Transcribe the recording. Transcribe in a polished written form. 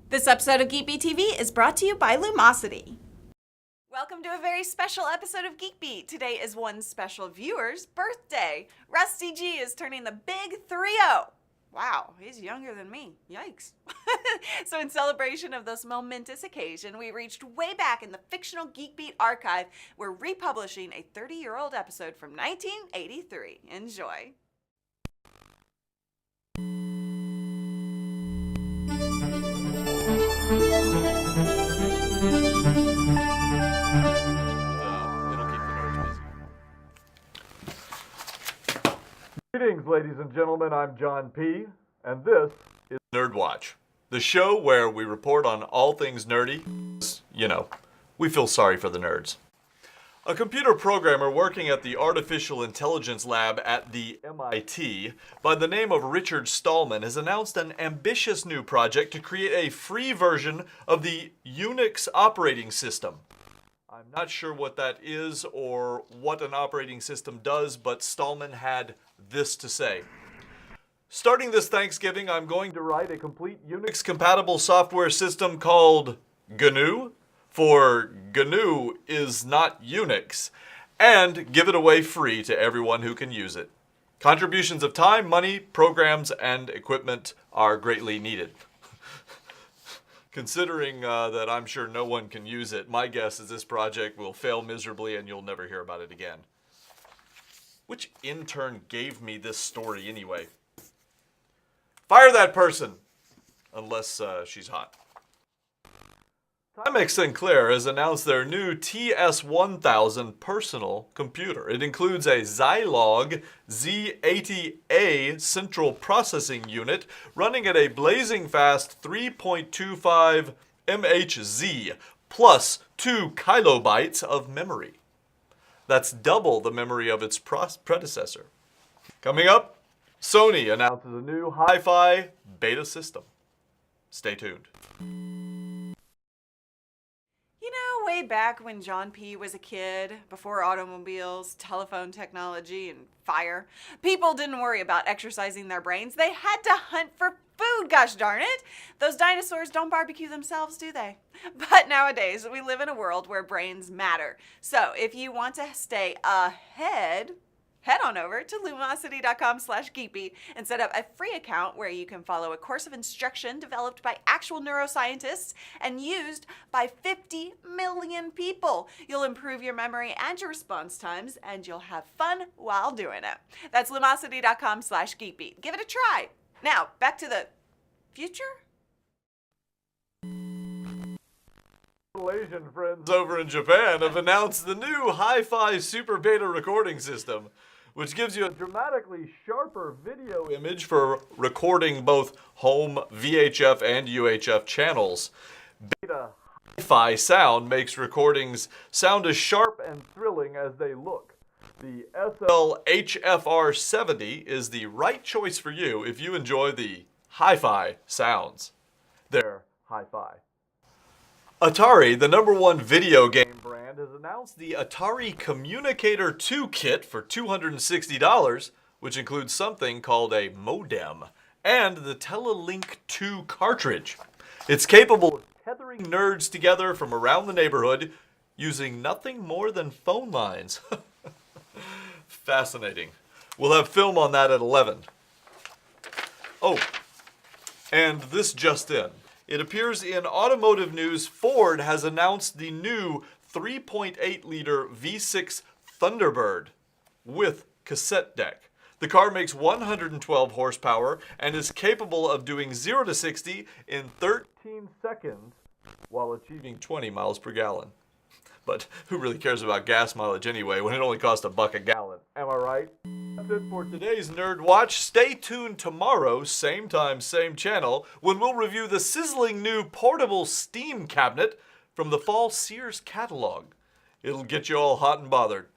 This episode of Geek Beat TV is brought to you by Lumosity. Welcome to a very special episode of Geek Beat. Today is one special viewer's birthday. Rusty G is turning the big 3-0. Wow, he's younger than me. Yikes. So in celebration of this momentous occasion, we reached way back in the fictional Geek Beat archive. We're republishing a 30-year-old episode from 1983. Enjoy. It'll keep the nerds busy. Greetings, ladies and gentlemen. I'm John P., and this is Nerd Watch, the show where we report on all things nerdy. You know, we feel sorry for the nerds. A computer programmer working at the Artificial Intelligence Lab at the MIT by the name of Richard Stallman has announced an ambitious new project to create a free version of the Unix operating system. I'm not sure what that is or what an operating system does, but Stallman had this to say. Starting this Thanksgiving, I'm going to write a complete Unix-compatible software system called GNU, for GNU is not Unix, and give it away free to everyone who can use it. Contributions of time, money, programs, and equipment are greatly needed. Considering that I'm sure no one can use it, my guess is this project will fail miserably and you'll never hear about it again. Which intern gave me this story anyway? Fire that person! Unless she's hot. Timex Sinclair has announced their new TS1000 personal computer. It includes a Zilog Z80A central processing unit running at a blazing fast 3.25 MHz plus 2 kilobytes of memory. That's double the memory of its predecessor. Coming up, Sony announces a new hi-fi beta system. Stay tuned. Way back when John P. was a kid, before automobiles, telephone technology, and fire, people didn't worry about exercising their brains. They had to hunt for food, gosh darn it. Those dinosaurs don't barbecue themselves, do they? But nowadays, we live in a world where brains matter. So if you want to stay ahead, head on over to lumosity.com/geekbeat and set up a free account where you can follow a course of instruction developed by actual neuroscientists and used by 50 million people. You'll improve your memory and your response times, and you'll have fun while doing it. That's lumosity.com/geekbeat. Give it a try. Now, back to the future? Asian friends Over in Japan have announced the new hi-fi super beta recording system, which gives you a dramatically sharper video image for recording both home VHF and UHF channels. beta Hi-fi sound makes recordings sound as sharp and thrilling as they look. The HFR70 is the right choice for you if you enjoy the hi-fi sounds. They're hi-fi. Atari, the #1 video game brand, has announced the Atari Communicator 2 kit for $260, which includes something called a modem, and the Telelink 2 cartridge. It's capable of tethering nerds together from around the neighborhood using nothing more than phone lines. Fascinating. We'll have film on that at 11. Oh, and this just in. It appears in automotive news, Ford has announced the new 3.8-liter V6 Thunderbird with cassette deck. The car makes 112 horsepower and is capable of doing 0 to 60 in 13 seconds while achieving 20 miles per gallon. But who really cares about gas mileage anyway when it only costs $1 a gallon? Am I right? That's it for today's Nerd Watch. Stay tuned tomorrow, same time, same channel, when we'll review the sizzling new portable steam cabinet from the fall Sears catalog. It'll get you all hot and bothered.